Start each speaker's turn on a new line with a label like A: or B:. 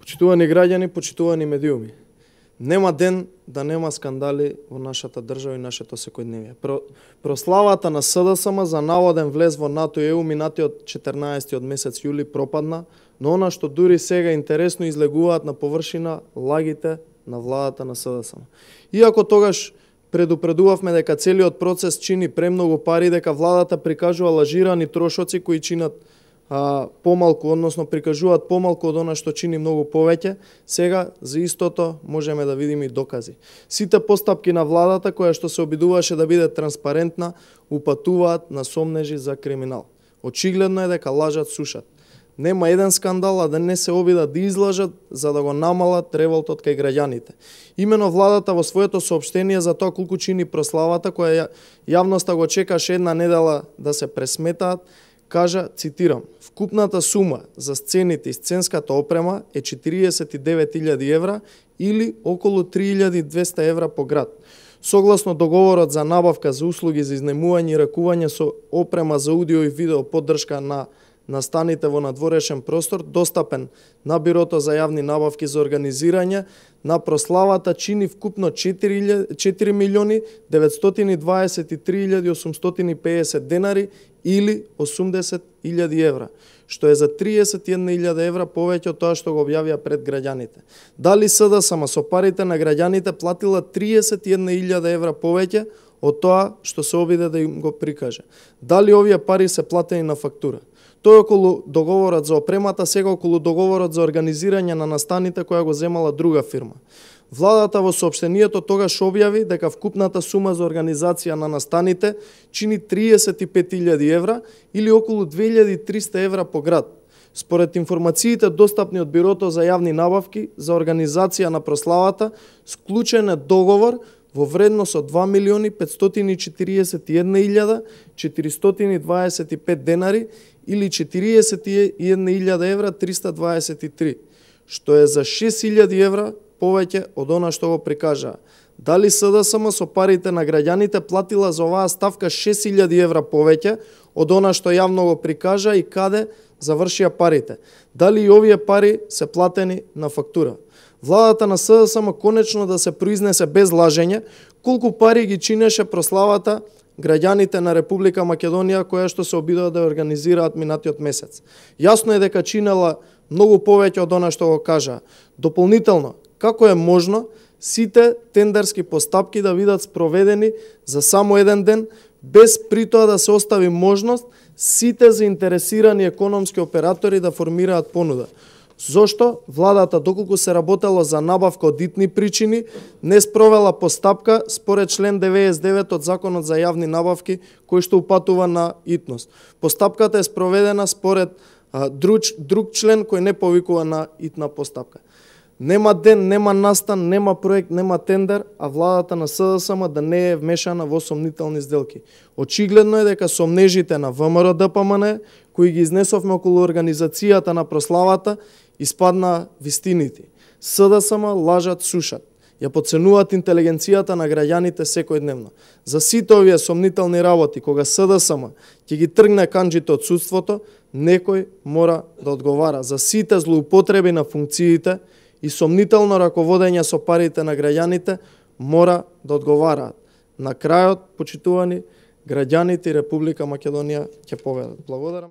A: Почитувани граѓани, почитувани медиуми. Нема ден да нема скандали во нашата држава и нашето секојдневие. Прославата на СДСМ за наводен влез во НАТО и ЕУ минатиот 14 месец јули пропадна, но она што дури сега интересно излегуваат на површина лагите на владата на СДСМ. Иако тогаш предупредувавме дека целиот процес чини премногу пари, дека владата прикажува лажирани трошоци кои чинат помалку, односно прикажуваат помалку од она што чини многу повеќе, сега за истото можеме да видиме и докази. Сите постапки на владата која што се обидуваше да биде транспарентна, упатуваат на сомнежи за криминал. Очигледно е дека лажат сушат. Нема еден скандал, а да не се обидат да излажат за да го намалат револтот кај граѓаните. Имено владата во своето соопштение за тоа колку чини прославата, која јавноста го чекаше една недела да се пресметаат, кажа, цитирам, вкупната сума за сцените и сценската опрема е 49.000 евра или околу 3.200 евра по град. Согласно договорот за набавка за услуги за изнемување и ракување со опрема за аудио и видео поддршка на настаните во надворешен простор, достапен на Бирото за јавни набавки за организирање на прославата, чини вкупно 4.923.850 денари или 80.000 евра, што е за 31.000 евра повеќе од тоа што го објавија пред граѓаните. Дали СДСМ со парите на граѓаните платила 31.000 евра повеќе од тоа што се обиде да им го прикаже? Дали овие пари се платени на фактура? Тоа околу договорот за опремата, сега околу договорот за организирање на настаните која го земала друга фирма. Владата во соопштението тогаш објави дека вкупната сума за организација на настаните чини 35.000 евра или околу 2.300 евра по град. Според информациите достапни од Бирото за јавни набавки за организација на прославата, склучен е договор во вредност од 2.541.425 денари или 41.000 евра 323, што е за 6.000 евра повеќе од она што го прикажаа. Дали СДСМ со парите на граѓаните платила за оваа ставка 6.000 евра повеќе од она што јавно го прикажа и каде завршија парите? Дали и овие пари се платени на фактура? Владата на СДСМ конечно да се произнесе без лажење колку пари ги чинеше прославата граѓаните на Република Македонија која што се обидува да организираат минатиот месец. Јасно е дека чинела многу повеќе од она што го кажа. Дополнително, како е можно сите тендерски постапки да бидат спроведени за само еден ден, без при тоа да се остави можност сите заинтересирани економски оператори да формираат понуда? Зошто владата, доколку се работело за набавка од итни причини, не спровела постапка според член 99 од Законот за јавни набавки, кој што упатува на итност? Постапката е спроведена според друг член кој не повикува на итна постапка. Нема ден, нема настан, нема проект, нема тендер, а владата на СДСМ да не е вмешана во сомнителни сделки. Очигледно е дека сомнежите на ВМРО ДПМН, кои ги изнесовме околу организацијата на прославата, испадна вистините. СДСМ лажат сушат. Ја подценуваат интелигенцијата на граѓаните секојдневно. За сите овие сомнителни работи, кога СДСМ ќе ги тргне канџите од судството, некој мора да одговара. За сите злоупотреби на функциите и сомнително раководење со парите на граѓаните мора да одговараат. На крајот, почитувани, граѓаните и Република Македонија ќе победат. Благодарам.